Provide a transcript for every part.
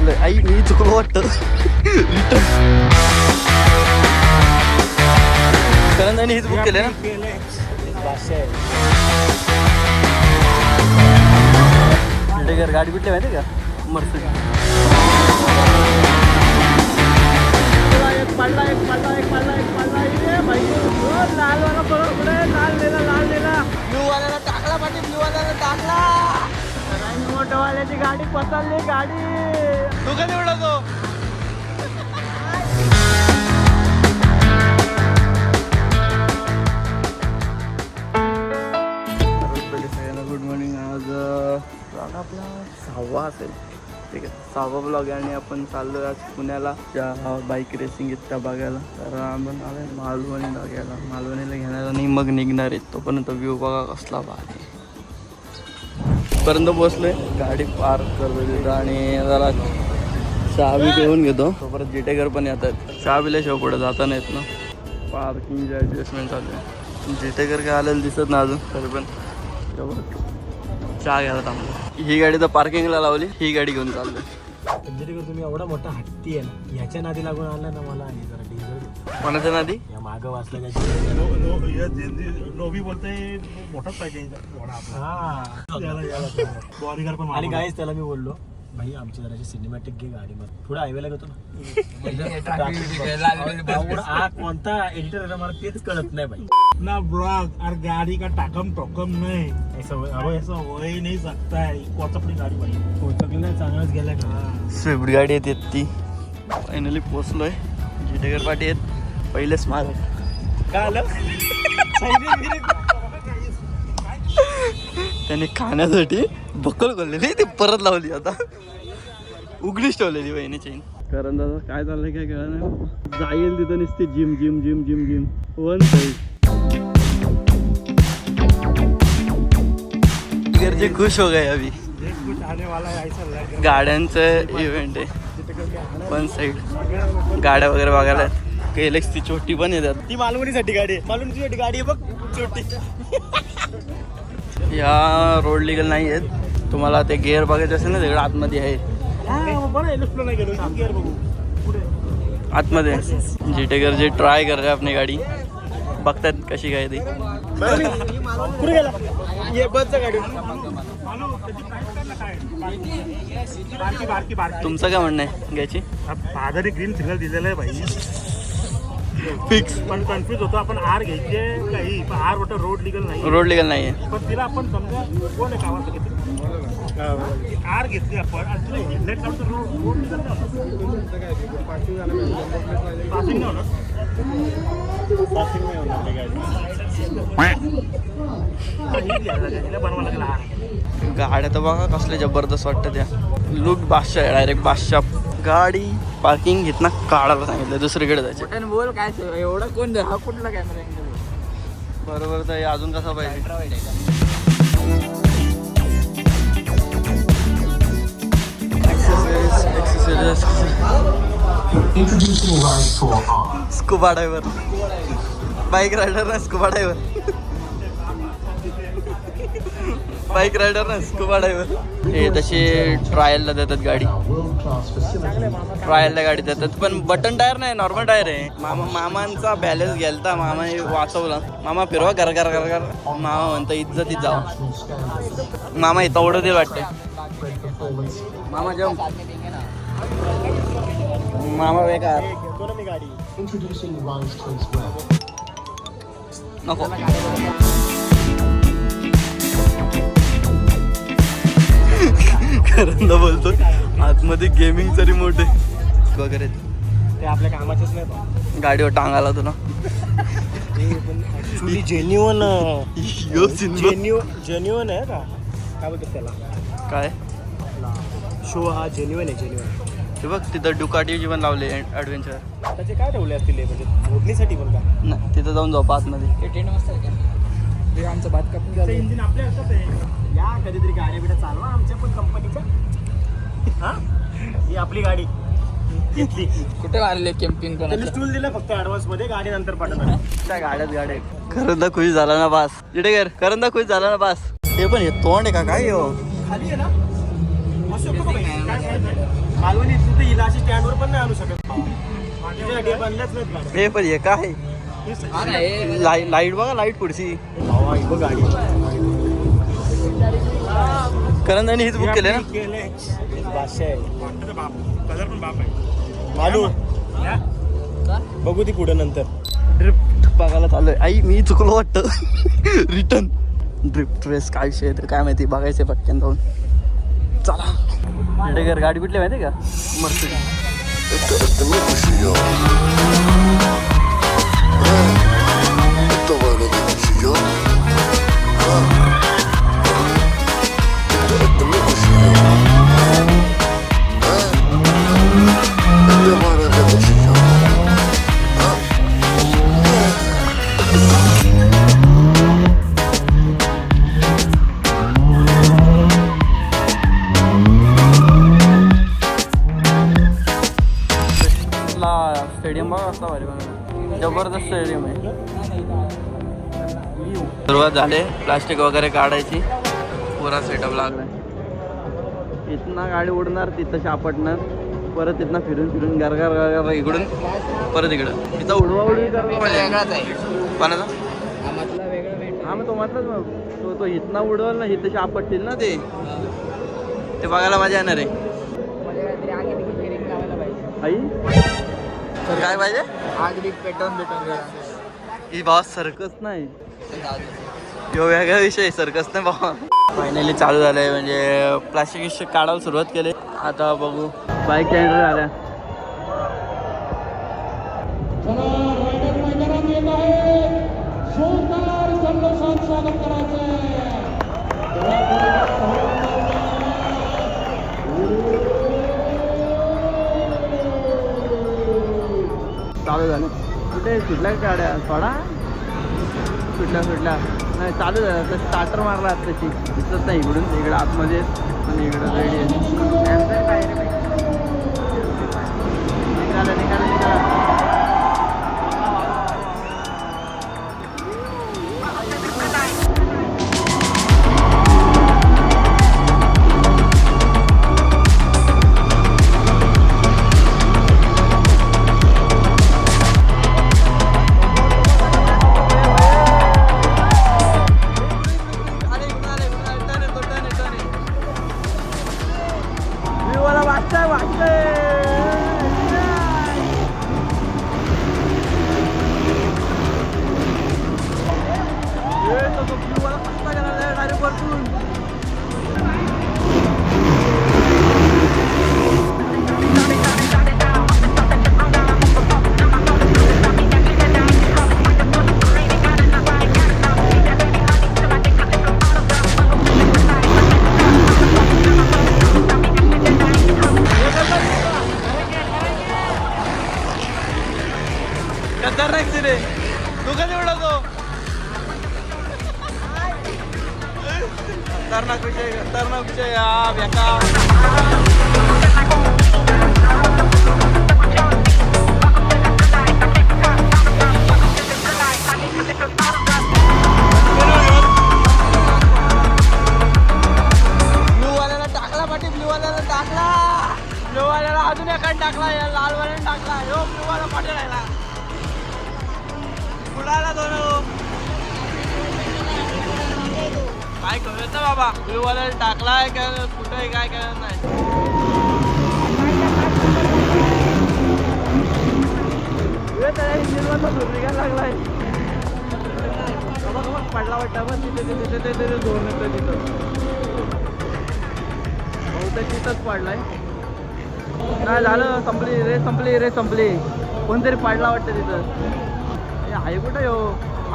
चालू आई मी चुकलो वाटतं रिटर्न करंदाने हेच बुक केले ना घर गाडी कुठली माहिती का मर्सिडीज टाकला पाठी ब्लू वाल्याला टाकला मोठवाल्याची गाडी पसरली गाडी तू कधी उडवतो गुड मॉर्निंग आज आपला 6वा असेल ठीक आहे 6वा ब्लॉग आणि आपण चाललो आज पुण्याला ज्या बाईक रेसिंग आहेत त्या बघायला तर आपण आलोय मालवणीला घ्यायला मालवणीला घेण्याला नाही मग निघणार आहेत तोपर्यंत व्ह्यू बघा कसला भारी पर्यंत पोहोचलोय गाडी पार्क करतो तिथं आणि जरा चहा बी घेऊन घेतो तोपर्यंत जिटेकर पण येतात चहा बिल्याशिवाय पुढे जाता नाहीत ना पार्किंगचे ॲडजस्टमेंट चालू आहे जिटेकर काय आलेलं दिसत ना अजून तरी पण चहा घ्यायला थांबलो ही गाडी तर पार्किंगला लावली ही गाडी घेऊन चाललोय जिटेकर तुम्ही एवढा मोठा हत्ती आहे ना ह्याच्या नादी लागून आला ना मला आणि जरा डिझेल कोणाच्या नादी या मागं वाचलं नोबी बोलते मोठाच पाहिजे आणि गाईच त्याला मी बोललो भाई आमची जराची सिनेमॅटिक घे गाडीमध्ये पुढे हायवेला घेतो ना कोणता एडिटर आहे मला तेच कळत नाही भाई ना ब्लॉग और गाड़ी का टाकम टोकम नहीं ऐसा हो ही नहीं सकता है कोचपडी गाडी पाहिजे पोचकलेला चांगलाच गेला का स्विफ्ट गाडी येते ती फायनली पोचलोय जिटेकर पाठी आहेत पहिलेच माग काय आलं त्याने खाण्यासाठी बक्कल खोललेली ती परत लावली आता उघडीच ठेवलेली बहिणी चेन कारण दादा काय चाललंय काय कळलं नाही जाईल तिथं नुसती gym gym gym gym gym one side घरचे खुश हो गए अभी आने वाला है ऐसा गाड्यांचं इव्हेंट आहे वन साईड गाड्या वगैरे बघायला केलेक्स ती छोटी पण येतात ती मालवणीसाठी गाडी आहे मालवणीची गाडी आहे बघ छोटी या रोड लिगल नाही आहेत तुम्हाला ते गेअर बघायचे असेल ना तिकडे आतमध्ये आहे आतमध्ये जिटेकर जे ट्राय कर रहे आपली गाडी बघतात कशी काय ती तुमचं काय म्हणणं आहे घ्यायची आधारी ग्रीन सिग्नल दिलेलं आहे भाई फिक्स पण कन्फ्युज होतो आपण आर घ्यायचे काही पण आर वाटतं रोड लिगल नाही रोड लिगल नाही आहे पण तिला आपण समजा कोण आहे कामाचं घेतली आर घेतली आपण आणि तुला हेडलाईट काढतो रोड लिगल पासिंग नाही होणार पासिंग नाही होणार बनवा लागेल आर गाड्या तर बघा कसले जबरदस्त वाटतं त्या लुक बादशाह आहे डायरेक्ट बादशाह गाडी पार्किंग घेत ना काढायला सांगितलं दुसरीकडे जायचं बोल काय एवढा कोण हा कुठला कॅमेरा बरोबर तर अजून कसा पाहिजे स्कुबा ड्रायव्हर बाईक रायडर ना स्कुबा ड्रायव्हर बाईक रायडर ना स्कुबा ड्रायव्हर हे तसे ट्रायलला देतात गाडी ट्रायलला गाडी देतात पण बटन टायर नाही नॉर्मल टायर आहे मामांचा बॅलन्स गेलता मामाने वाचवला मामा फिरवा घर घर घर घर मामा म्हणतो इज्जतीत जावा मामा इथं ओढत वाटते मामा जाऊ मामा बेकार नको करंदा बोलतो आतमध्ये गेमिंगचा रिमोट आहे वगैरे ते आपल्या कामाचेच नाही गाडीवर टांगाला तो ना ऍक्च्युली जेन्युअन जेन्युअन आहे का काय बोलतात त्याला काय शो हा जेन्युअन आहे जेन्युअन ते बघ तिथं डुकाटीची पण लावले ॲडव्हेंचर त्याचे काय ठेवले असतील म्हणजे मोडणीसाठी पण का नाही तिथं जाऊन जाऊ आतमध्ये ते टेंट मस्त आहे आमचं बात कापून झालं इंजिन आपल्या हातात आहे या कधीतरी गाड्या बिड्या चालवा आमच्या पण कंपनीच्या हां ही आपली गाडी घेतली कुठे मारले कॅम्पिंग त्यांनी स्टूल दिलं फक्त ऍडव्हान्स मध्ये गाडी नंतर पाठवणार त्या गाड्यात गाड्या करंदा खुश झाला ना बास जिटेकर करंदा खुश झाला ना बास हे पण हे तोंड आहे का काय हो खाली आहे ना मस्त होतं का बाई? काय मालवणी हिला अशी स्टँडवर पण नाही आणू शकत माझ्यासाठी बनल्याच नाहीत गाड्या. हे पण हे काय लाईट बघा, लाईट पुढची भावा, ही बघ गाडी कारण त्यांनी हीच बुक केले ना. भाषा आहे कलर पण बाप आहे. मालू बघू ती पुढे नंतर. ड्रिफ्ट बघायला चालू आहे. आई मी चुकलो वाटतं. रिटर्न ड्रिफ्ट रेस काय विषय आहे तर काय माहिती, बघायचं पटकन जाऊन. चला इकडे गाडी कुठली माहिती का, मर्सिडीज. स्टेडियम बघा असता भारी बघा, जबरदस्त स्टेडियम आहे. सुरुवात झाले प्लास्टिक वगैरे काढायची, पुरा सेटअप लागलाय. इथनं गाडी उडणार, तिथं शापटणार, परत तिथनं फिरून फिरून गार इकडून परत इकडं. तिथं उडवा उडवी कोणाचा हा मग तो म्हटलंच मग तो इथनं उडवल ना, इथं शापटतील ना ते बघायला मजा येणार आहे. आई काय पाहिजे पेटवून ही बॉस सर्कस नाही, यो वेगळा विषय, सर्कस नाही बाबा. फायनली चालू झालंय, म्हणजे प्लास्टिक काढायला सुरुवात केली. आता बघू बाईक एंट्री झाल्या. चालू झालं. कुठे सुटल्या गाड्या थोडा सुटल्या नाही, चालू झालं. तर स्टार्टर मारला आत तशी दिसत नाही, इकडून इकडं आतमध्ये आणि इकडं रेडी आहे. निघाला खतरनाक रे, तू कधी उडवतो? खतरनाक विषय हा बेका. ब्लूवाल्याला टाकला पाठी, ब्लूवाल्याला टाकला, ब्लूवाल्याला अजून एकाने टाकला, लालवाल्याने टाकला. यो ब्लूवाला पाठी राहिला, फुलाला दोन काय कळत बाबा. ब्लूवाल्याला टाकलाय काय कुठे काय कळत नाही. निघायला लागलाय पडला वाटतं पण तिथे दोन येतं तिथं बहुतेक तिथंच पडलाय. काय झालं, संपली रे संपली. कोणतरी पडला वाटतं तिथं. आहे कुठं हो,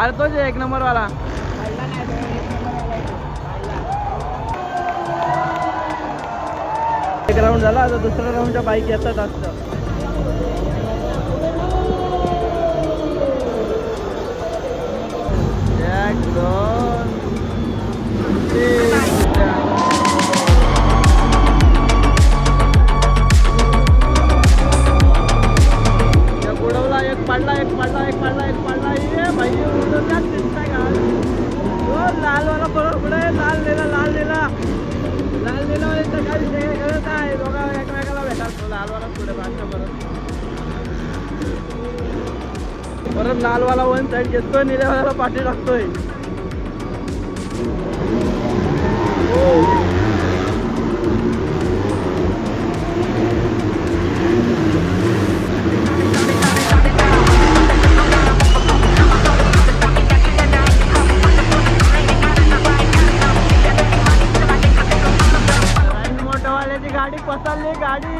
अरे तोच एक नंबरवाला. एक राऊंड झाला, आता दुसऱ्या राऊंडच्या बाईक येतात असतं. एक दोन तीन बुडवला, एक पडला ये भाई उडवण्यात दिसताय का. लालवाला बरोबर पुढे लाल नेला काय विषय करत आहे. दोघा एकमेकाला भेटायला लालवाला पुढे बांधतो परत लालवाला वन साईड घेतोय निळ्यावाला पाठी टाकतोय. मोठवाल्याची गाडी पसरली गाडी.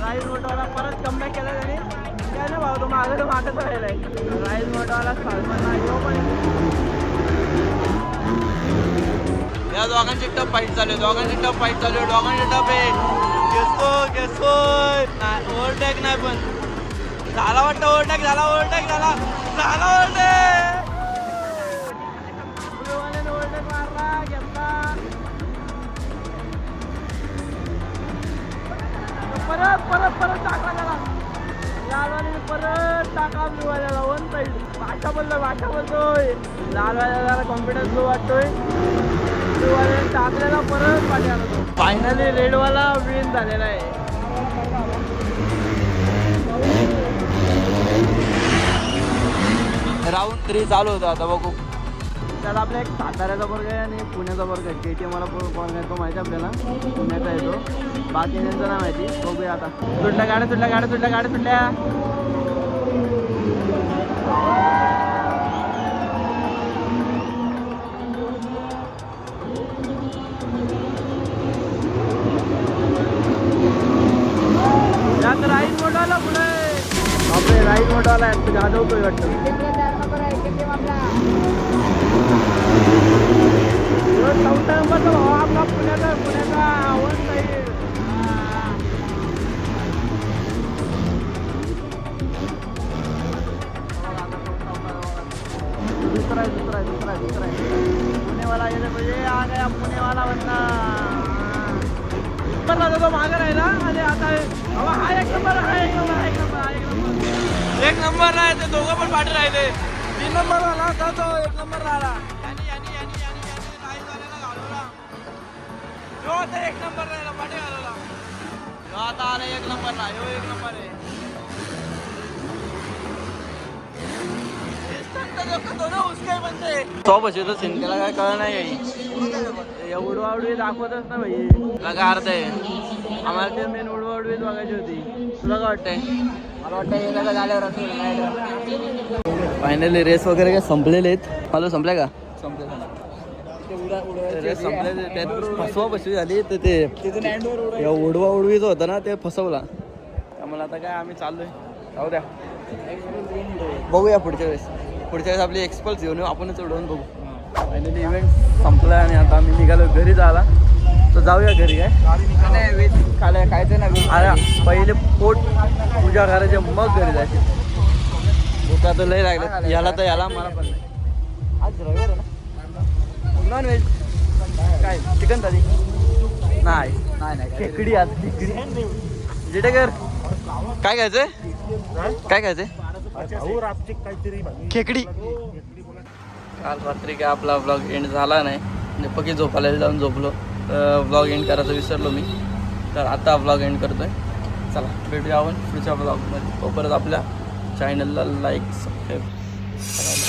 राईस मोठवाला परत कमबॅक केला त्याने. काय ना भाऊ तो मागं मागत राहिलाय. राईस मोठवाला सलमान येऊ पण या दोघांची टप फाईट चालू आहे. दोघांची टप फाईट चालू आहे. दोघांची टप आहे. घेतोय ओव्हरटेक नाही पण झाला वाटतं. ओव्हरटेक झाला. ओव्हरटेक झाला. ओव्हरटेक मारला घेतला. परत टाकला त्याला. लालवाल्याने परत टाकला ब्लूवाल्याला वन साईड. भाषा बोलतोय. लालवाल्याला कॉन्फिडन्स लो वाटतोय. ब्लूवाल्याने टाकलेला परत पाठी आला तो. फायनली रेडवाला विन झालेला आहे. राऊंड 3 चालू होता. आता बघू त्याला आपल्या एक साताऱ्याचा वर्ग आहे आणि पुण्याचा वर्ग आहे. KTM मला वर्ग आहे तो माहिती आपल्याला. पुण्याचा येतो. बाकी त्यांचं नाही माहिती. बघूया आता. सुटल्या गाड्या सुटल्या. यात राईस मोठाला पुढे आपले राईस मोठाला आहे. गाजवतोय वाटतं. चौथा नंबरचा भाऊ आपला पुण्याचा वन साईड. दुसरा आहे. पुणेवाला गेले पाहिजे. आ गया पुणेवाला बंदा. नंबर तो मागे राहिला आणि आता हा एक नंबर आहे. ते दोघं पण पाठी राहिले. 3 नंबर आला होता तो. 1 नंबर राहिला. आता 1 नंबर राहिला. पाठी घालवला. आता आला 1 नंबरला. 1 नंबर आहे. तो बसतो सिंकेला काय कळ नाही काही. उडवाउडवी दाखवतच ना भाई. तुला काय अर्थ आहे. आम्हाला ते मेन उडवाउडवीच बघायची होती. तुला काय वाटतंय. मला वाटतं झाल्यावर फायनली रेस वगैरे काय संपलेले आहेत. हॅलो संपल्या का. रेस संपले. त्यात फसवा बसवी झाली तर ते उडवा उडवीच होतं ना ते फसवला. त्यामुळे आता काय आम्ही चाललोय. जाऊ द्या बघूया पुढच्या वेळेस आपली एक्सपल्स घेऊन येऊ. आपणच उडवून बघू. फायनली इव्हेंट संपला आणि आता आम्ही निघालो घरी जायला. तर जाऊया घरी. काय खायचं ना. अरे पहिले पोट पूजा करायचे मग घरी जायचे. भूका तर लय लागले. याला मला पण नाही. आज रविवार आहे ना. नॉन व्हेज काय चिकन थाली नाही. खेकडी. आज खेकडी. जिटेकर काय खायचंय. खेकडी. काल रात्री काय आपला व्लॉग एंड झाला नाही. म्हणजे पक्की झोपायला जाऊन झोपलो. तर व्लॉग एंड करायचं विसरलो मी. तर आता व्लॉग एंड करतोय. चला भेटूया आपण पुढच्या व्लॉगमध्ये. तोपर्यंत आपल्या चॅनलला लाईक सबस्क्राईब करायला.